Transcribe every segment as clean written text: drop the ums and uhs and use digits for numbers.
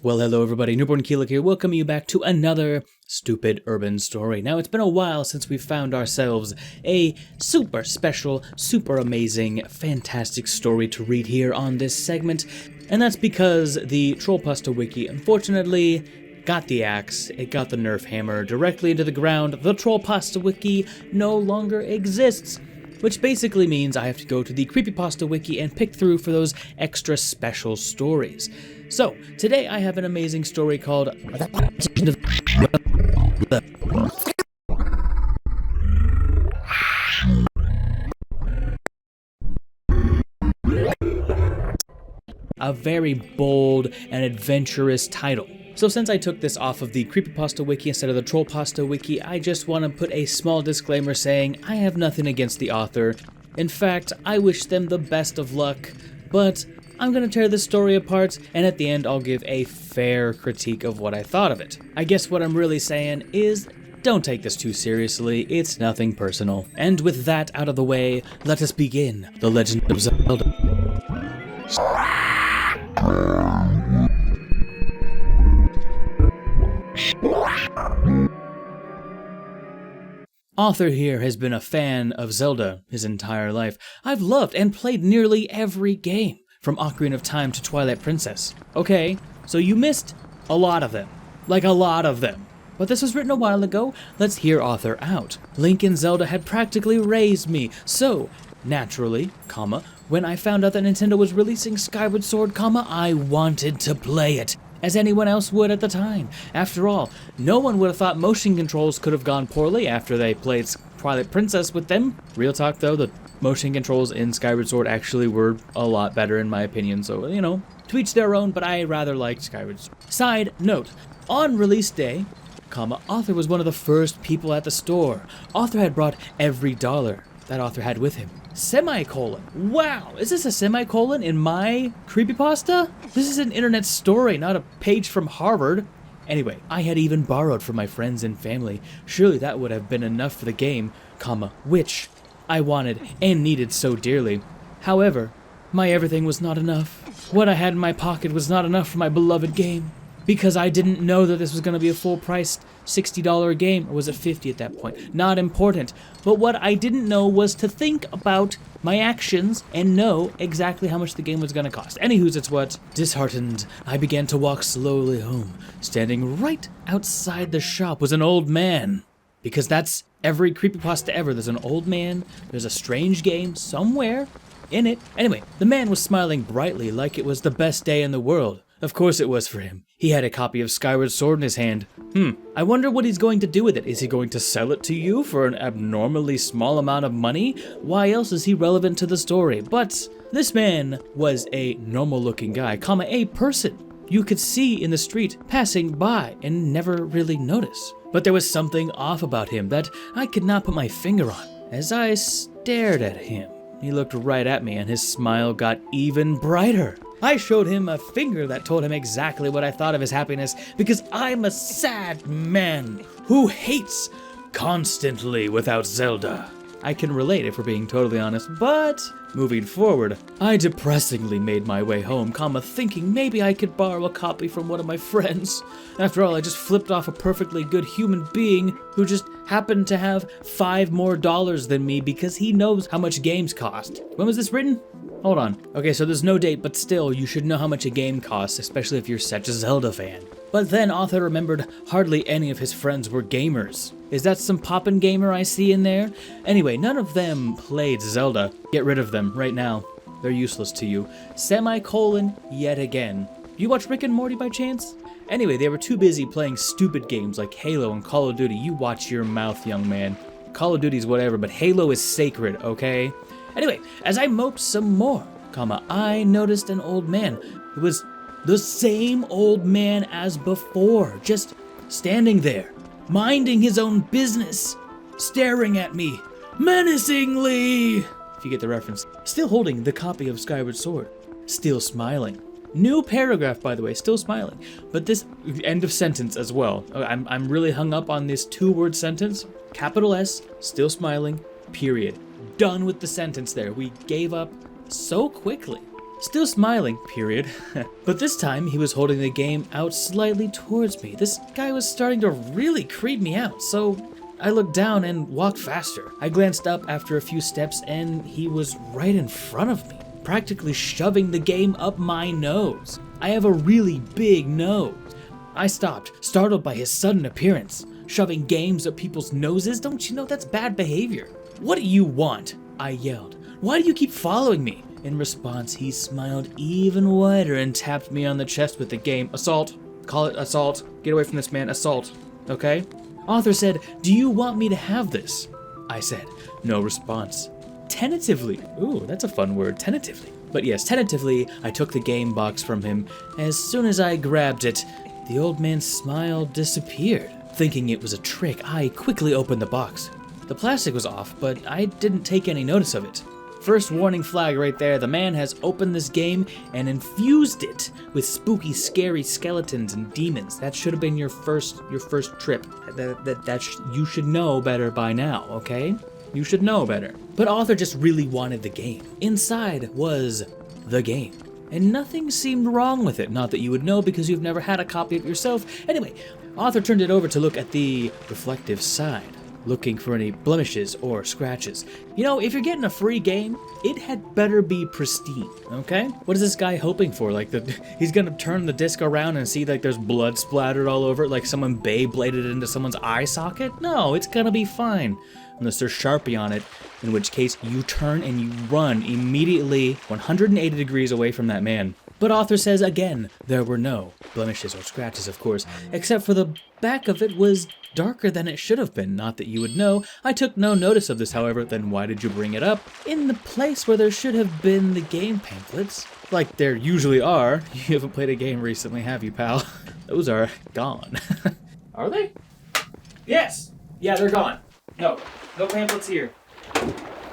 Well, hello everybody, Newbornkilik here, welcoming you back to another stupid urban story. Now, it's been a while since we found ourselves a super special, super amazing, fantastic story to read here on this segment, and that's because the Creepypasta wiki, unfortunately, got the axe, it got the Nerf hammer directly into the ground. The Creepypasta wiki no longer exists, which basically means I have to go to the Creepypasta wiki and pick through for those extra special stories. So, today I have an amazing story called a very bold and adventurous title. So since I took this off of the Creepypasta wiki instead of the Creepypasta wiki, I just want to put a small disclaimer saying I have nothing against the author. In fact, I wish them the best of luck, but I'm going to tear this story apart, and at the end I'll give a fair critique of what I thought of it. I guess what I'm really saying is, don't take this too seriously, it's nothing personal. And with that out of the way, let us begin The Legend of Zelda. Author here has been a fan of Zelda his entire life. I've loved and played nearly every game, from Ocarina of Time to Twilight Princess. Okay, so you missed a lot of them. Like a lot of them. But this was written a while ago, let's hear author out. Link and Zelda had practically raised me, so, naturally, when I found out that Nintendo was releasing Skyward Sword, I wanted to play it, as anyone else would at the time. After all, no one would have thought motion controls could have gone poorly after they played Twilight Princess with them. Real talk though, the motion controls in Skyward Sword actually were a lot better in my opinion, so, you know, to each their own, but I rather liked Skyward Sword. Side note, on release day, author was one of the first people at the store. Author had brought every dollar that author had with him. Semicolon. Wow, is this a semicolon in my creepypasta? This is an internet story, not a page from Harvard. Anyway, I had even borrowed from my friends and family. Surely that would have been enough for the game, which I wanted and needed so dearly. However, my everything was not enough. What I had in my pocket was not enough for my beloved game. Because I didn't know that this was going to be a full-priced $60 game, or was it $50 at that point? Not important. But what I didn't know was to think about my actions and know exactly how much the game was going to cost. Anywho's it's what. Disheartened, I began to walk slowly home. Standing right outside the shop was an old man. Because that's every creepypasta ever. There's an old man, there's a strange game somewhere in it. Anyway, the man was smiling brightly like it was the best day in the world. Of course it was for him. He had a copy of Skyward Sword in his hand. I wonder what he's going to do with it. Is he going to sell it to you for an abnormally small amount of money? Why else is he relevant to the story? But this man was a normal-looking guy, a person you could see in the street passing by and never really notice. But there was something off about him that I could not put my finger on. As I stared at him, he looked right at me and his smile got even brighter. I showed him a finger that told him exactly what I thought of his happiness, because I'm a sad man who hates constantly without Zelda. I can relate if we're being totally honest, but moving forward, I depressingly made my way home, thinking maybe I could borrow a copy from one of my friends. After all, I just flipped off a perfectly good human being who just happened to have $5 more than me because he knows how much games cost. When was this written? Hold on. Okay, so there's no date, but still, you should know how much a game costs, especially if you're such a Zelda fan. But then author remembered hardly any of his friends were gamers. Is that some poppin' gamer I see in there? Anyway, none of them played Zelda. Get rid of them right now. They're useless to you. Semicolon yet again. Do you watch Rick and Morty by chance? Anyway, they were too busy playing stupid games like Halo and Call of Duty. You watch your mouth, young man. Call of Duty's whatever, but Halo is sacred, okay? Anyway, as I moped some more, I noticed an old man who was the same old man as before, just standing there, minding his own business, staring at me menacingly, if you get the reference, still holding the copy of Skyward Sword, still smiling. New paragraph, by the way, still smiling, but this end of sentence as well. I'm really hung up on this two-word sentence, capital S, still smiling, period. Done with the sentence there. We gave up so quickly. Still smiling, period. But this time, he was holding the game out slightly towards me. This guy was starting to really creep me out, so I looked down and walked faster. I glanced up after a few steps, and he was right in front of me, practically shoving the game up my nose. I have a really big nose. I stopped, startled by his sudden appearance. Shoving games up people's noses? Don't you know that's bad behavior? What do you want? I yelled. Why do you keep following me? In response, he smiled even wider and tapped me on the chest with the game. Assault. Call it assault. Get away from this man. Assault. Okay? Author said, do you want me to have this? I said, no response. Tentatively. Ooh, that's a fun word. Tentatively. But yes, tentatively, I took the game box from him. As soon as I grabbed it, the old man's smile disappeared. Thinking it was a trick, I quickly opened the box. The plastic was off, but I didn't take any notice of it. First warning flag right there, the man has opened this game and infused it with spooky, scary skeletons and demons. That should have been your first trip. You should know better by now, okay? You should know better. But author just really wanted the game. Inside was the game. And nothing seemed wrong with it. Not that you would know because you've never had a copy of it yourself. Anyway, author turned it over to look at the reflective side, looking for any blemishes or scratches. You know, if you're getting a free game, it had better be pristine, okay? What is this guy hoping for? Like, he's gonna turn the disc around and see like there's blood splattered all over it, like someone Beybladed it into someone's eye socket? No, it's gonna be fine. Unless there's Sharpie on it, in which case you turn and you run immediately 180 degrees away from that man. But author says again, there were no blemishes or scratches, of course, except for the back of it was darker than it should have been. Not that you would know. I took no notice of this, however. Then why did you bring it up? In the place where there should have been the game pamphlets. Like there usually are. You haven't played a game recently, have you, pal? Those are gone. Are they? Yes! Yeah, they're gone. No pamphlets here.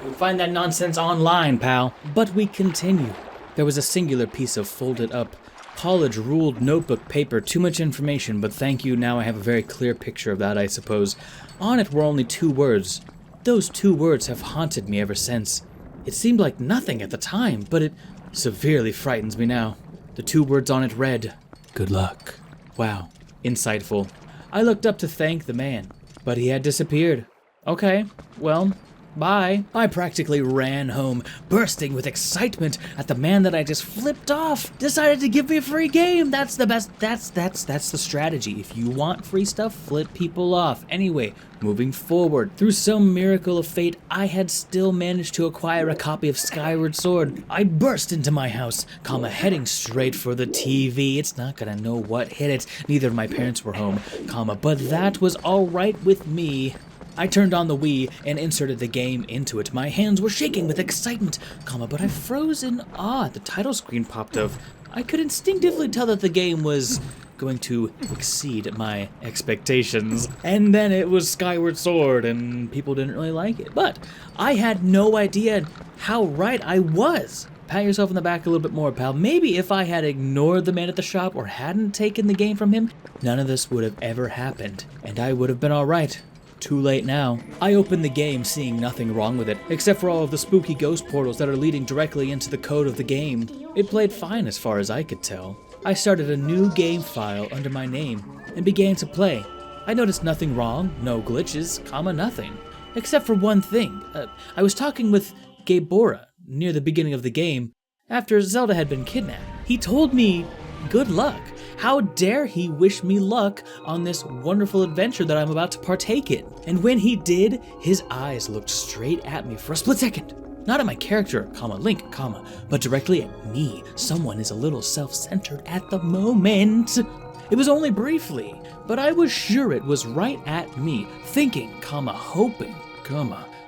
You'll find that nonsense online, pal. But we continue. There was a singular piece of folded up, college-ruled notebook paper, too much information, but thank you, now I have a very clear picture of that, I suppose. On it were only 2 words. Those 2 words have haunted me ever since. It seemed like nothing at the time, but it severely frightens me now. The 2 words on it read, good luck. Wow, insightful. I looked up to thank the man, but he had disappeared. Okay, well, bye. I practically ran home, bursting with excitement at the man that I just flipped off. Decided to give me a free game. That's the best. That's the strategy. If you want free stuff, flip people off. Anyway, moving forward, through some miracle of fate, I had still managed to acquire a copy of Skyward Sword. I burst into my house, heading straight for the TV. It's not gonna know what hit it. Neither of my parents were home, but that was all right with me. I turned on the Wii and inserted the game into it. My hands were shaking with excitement, but I froze in awe. The title screen popped up. I could instinctively tell that the game was going to exceed my expectations. And then it was Skyward Sword, and people didn't really like it. But I had no idea how right I was. Pat yourself on the back a little bit more, pal. Maybe if I had ignored the man at the shop or hadn't taken the game from him, none of this would have ever happened, and I would have been all right. Too late now. I opened the game seeing nothing wrong with it, except for all of the spooky ghost portals that are leading directly into the code of the game. It played fine as far as I could tell. I started a new game file under my name and began to play. I noticed nothing wrong, no glitches, nothing. Except for one thing. I was talking with Gabora near the beginning of the game after Zelda had been kidnapped. He told me good luck. How dare he wish me luck on this wonderful adventure that I'm about to partake in? And when he did, his eyes looked straight at me for a split second. Not at my character, Link, but directly at me. Someone is a little self-centered at the moment. It was only briefly, but I was sure it was right at me, thinking, hoping,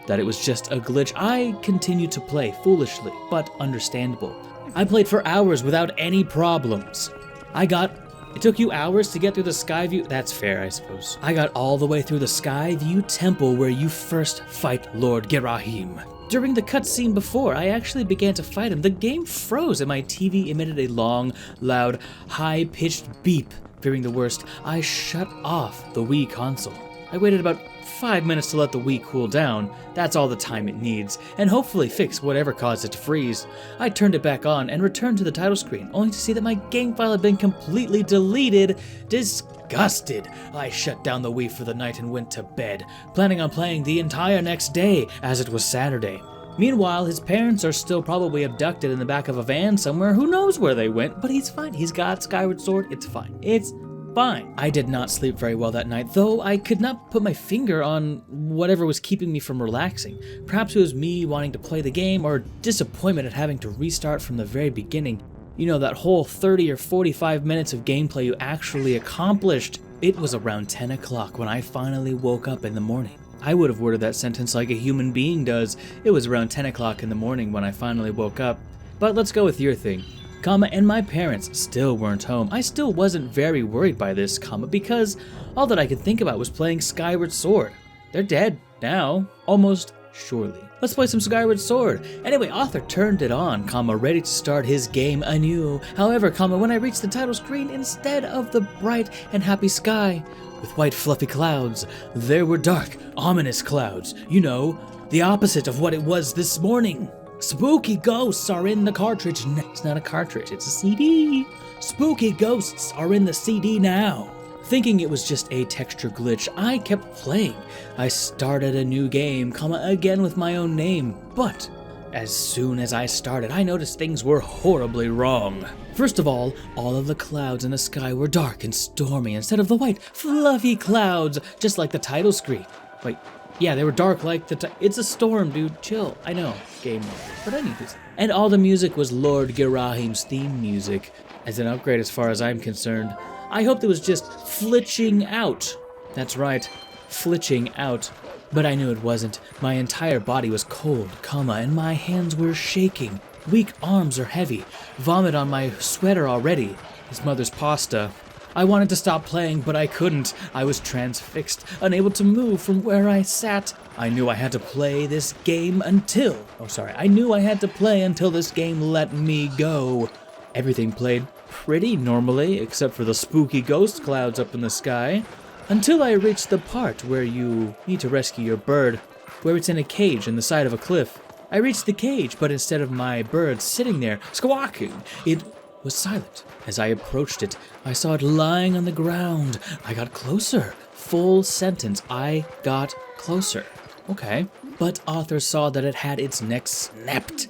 that it was just a glitch. I continued to play foolishly, but understandable. I played for hours without any problems. It took you hours to get through the Skyview? That's fair, I suppose. I got all the way through the Skyview Temple where you first fight Lord Gerahim. During the cutscene before, I actually began to fight him. The game froze and my TV emitted a long, loud, high-pitched beep. Fearing the worst, I shut off the Wii console. I waited about 5 minutes to let the Wii cool down. That's all the time it needs, and hopefully fix whatever caused it to freeze. I turned it back on and returned to the title screen, only to see that my game file had been completely deleted. Disgusted, I shut down the Wii for the night and went to bed, planning on playing the entire next day, as it was Saturday. Meanwhile, his parents are still probably abducted in the back of a van somewhere. Who knows where they went, but he's fine. He's got Skyward Sword. It's fine. It's fine. I did not sleep very well that night, though I could not put my finger on whatever was keeping me from relaxing. Perhaps it was me wanting to play the game, or disappointment at having to restart from the very beginning. You know, that whole 30 or 45 minutes of gameplay you actually accomplished. It was around 10 o'clock when I finally woke up in the morning. I would have worded that sentence like a human being does. It was around 10 o'clock in the morning when I finally woke up. But let's go with your thing. And my parents still weren't home. I still wasn't very worried by this, because all that I could think about was playing Skyward Sword. They're dead now, almost surely. Let's play some Skyward Sword. Anyway, Arthur turned it on, ready to start his game anew. However, when I reached the title screen, instead of the bright and happy sky with white fluffy clouds, there were dark, ominous clouds. You know, the opposite of what it was this morning. Spooky ghosts are in the cartridge. It's not a cartridge, it's a CD. Spooky ghosts are in the CD now. Thinking it was just a texture glitch, I kept playing. I started a new game, again with my own name, but as soon as I started, I noticed things were horribly wrong. First of all of the clouds in the sky were dark and stormy instead of the white, fluffy clouds, just like the title screen. Wait, yeah, they were dark like it's a storm, dude, chill. I know, game mode, but I need this. And all the music was Lord Girahim's theme music. As an upgrade as far as I'm concerned. I hoped it was just flitching out. That's right, flitching out. But I knew it wasn't. My entire body was cold, and my hands were shaking. Weak arms are heavy. Vomit on my sweater already. His mother's pasta. I wanted to stop playing, but I couldn't. I was transfixed, unable to move from where I sat. I knew I had to play this game until this game let me go. Everything played pretty normally, except for the spooky ghost clouds up in the sky, until I reached the part where you need to rescue your bird, where it's in a cage in the side of a cliff. I reached the cage, but instead of my bird sitting there, squawking, it was silent. As I approached it, I saw it lying on the ground. I got closer. Full sentence, I got closer. Okay. But Arthur saw that it had its neck snapped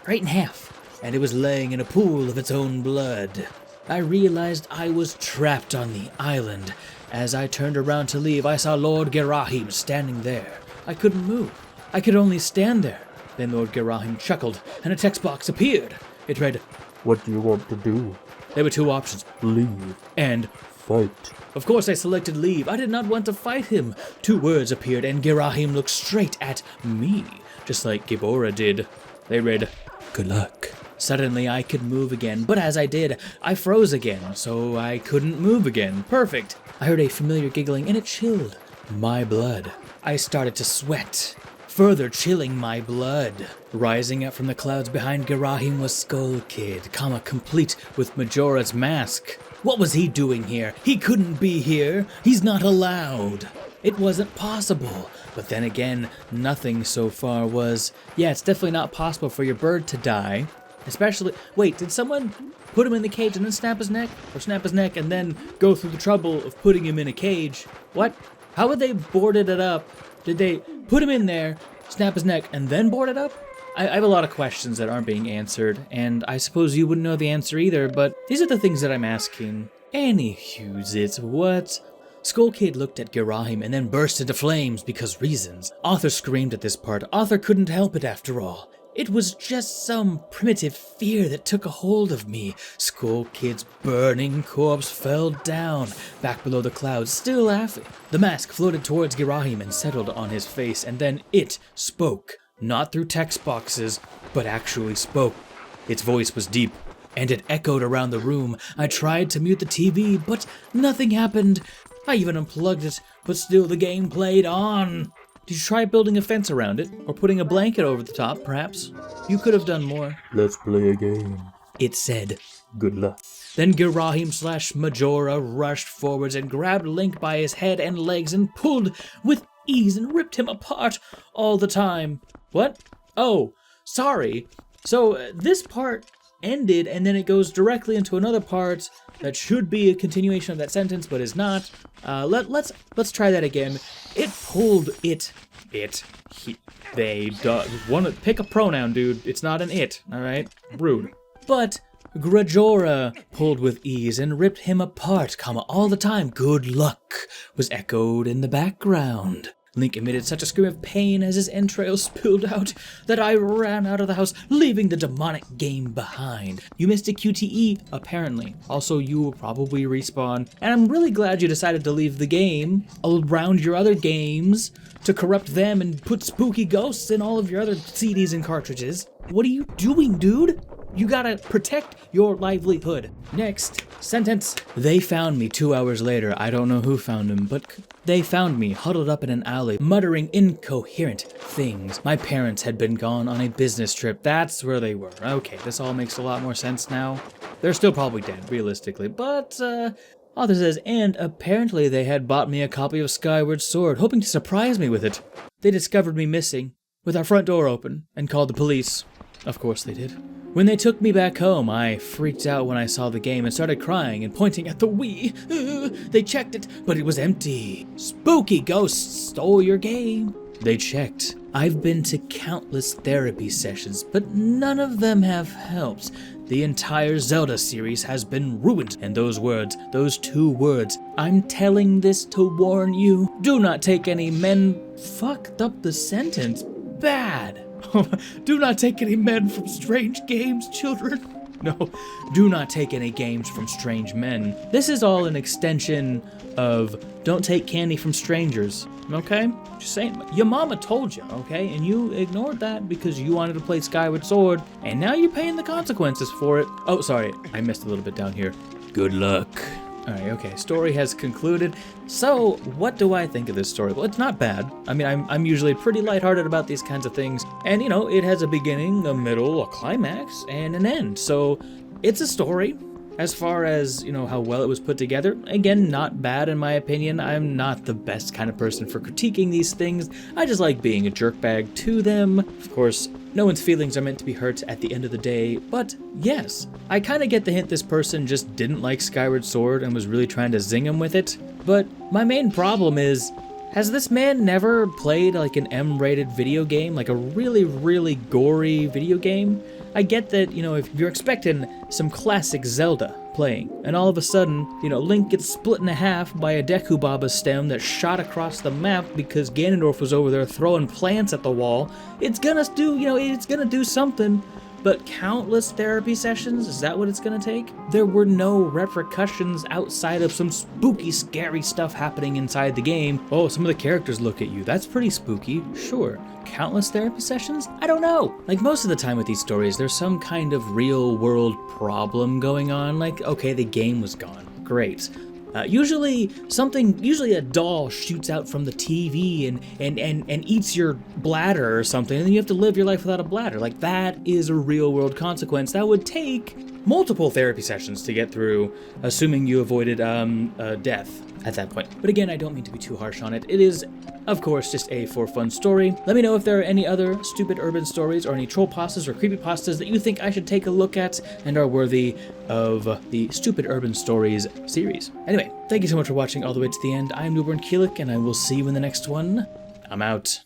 right in half, and it was laying in a pool of its own blood. I realized I was trapped on the island. As I turned around to leave, I saw Lord Girahim standing there. I couldn't move. I could only stand there. Then Lord Girahim chuckled, and a text box appeared. It read, "What do you want to do?" There were two options, "Leave" and "Fight." Of course I selected leave. I did not want to fight him. Two words appeared, and Girahim looked straight at me, just like Gibora did. They read, "Good luck." Suddenly I could move again, but as I did, I froze again, so I couldn't move again. Perfect. I heard a familiar giggling, and it chilled my blood. I started to sweat, further chilling my blood. Rising up from the clouds behind Girahim was Skull Kid, complete with Majora's mask. What was he doing here? He couldn't be here. He's not allowed. It wasn't possible. But then again, nothing so far was. Yeah, it's definitely not possible for your bird to die. Especially, wait, did someone put him in the cage and then snap his neck? Or snap his neck and then go through the trouble of putting him in a cage? What? How would they boarded it up? Did they put him in there, snap his neck, and then board it up? I have a lot of questions that aren't being answered, and I suppose you wouldn't know the answer either, but these are the things that I'm asking. Anywho's it's what? Skull Kid looked at Girahim and then burst into flames because reasons. Arthur screamed at this part. Arthur couldn't help it after all. It was just some primitive fear that took a hold of me. Skull Kid's burning corpse fell down, back below the clouds, still laughing. The mask floated towards Girahim and settled on his face, and then it spoke. Not through text boxes, but actually spoke. Its voice was deep, and it echoed around the room. I tried to mute the TV, but nothing happened. I even unplugged it, but still the game played on. Did you try building a fence around it? Or putting a blanket over the top, perhaps? You could have done more. "Let's play a game." It said, "Good luck." Then Girahim/Majora rushed forwards and grabbed Link by his head and legs and pulled with ease and ripped him apart all the time. What? Oh, sorry. So this part ended and then it goes directly into another part that should be a continuation of that sentence but is not. Let's try that again. Pick a pronoun, dude. It's not an it, all right? Rude. But Grajora pulled with ease and ripped him apart, all the time. Good luck was echoed in the background. Link emitted such a scream of pain as his entrails spilled out that I ran out of the house, leaving the demonic game behind. You missed a QTE, apparently. Also, you will probably respawn. And I'm really glad you decided to leave the game around your other games to corrupt them and put spooky ghosts in all of your other CDs and cartridges. What are you doing, dude? You gotta protect your livelihood. Next sentence. They found me 2 hours later. I don't know who found them, but they found me huddled up in an alley, muttering incoherent things. My parents had been gone on a business trip. That's where they were. Okay, this all makes a lot more sense now. They're still probably dead, realistically, but, author says, and apparently they had bought me a copy of Skyward Sword, hoping to surprise me with it. They discovered me missing, with our front door open, and called the police. Of course they did. When they took me back home, I freaked out when I saw the game and started crying and pointing at the Wii. They checked it, but it was empty. Spooky ghosts stole your game. They checked. I've been to countless therapy sessions, but none of them have helped. The entire Zelda series has been ruined. And those words, those 2 words, I'm telling this to warn you. Do not take any men... Fucked up the sentence. Bad. Do not take any men from strange games, children. No, do not take any games from strange men. This is all an extension of don't take candy from strangers, okay? Just saying, your mama told you, okay? And you ignored that because you wanted to play Skyward Sword, and now you're paying the consequences for it. Oh, sorry, I missed a little bit down here. Good luck. Alright, okay, story has concluded. So, what do I think of this story? Well, it's not bad. I mean, I'm usually pretty lighthearted about these kinds of things. And, you know, it has a beginning, a middle, a climax, and an end. So, it's a story. As far as, you know, how well it was put together, again, not bad in my opinion. I'm not the best kind of person for critiquing these things. I just like being a jerkbag to them. Of course, no one's feelings are meant to be hurt at the end of the day, but yes, I kind of get the hint this person just didn't like Skyward Sword and was really trying to zing him with it. But my main problem is, has this man never played like an M-rated video game, like a really, really gory video game? I get that, you know, if you're expecting some classic Zelda playing, and all of a sudden, you know, Link gets split in half by a Deku Baba stem that shot across the map because Ganondorf was over there throwing plants at the wall, it's gonna do, you know, it's gonna do something. But countless therapy sessions, is that what it's gonna take? There were no repercussions outside of some spooky, scary stuff happening inside the game. Oh, some of the characters look at you. That's pretty spooky. Sure. Countless therapy sessions? I don't know. Like, most of the time with these stories, there's some kind of real-world problem going on. Like, okay, the game was gone. Great. Usually a doll shoots out from the TV and eats your bladder or something, and then you have to live your life without a bladder. Like, that is a real world consequence that would take multiple therapy sessions to get through, assuming you avoided death at that point. But again, I don't mean to be too harsh on it. It is, of course, just a for fun story. Let me know if there are any other stupid urban stories or any troll pastas or creepypastas that you think I should take a look at and are worthy of the Stupid Urban Stories series. Anyway, thank you so much for watching all the way to the end. I'm Newbornkilik, and I will see you in the next one. I'm out.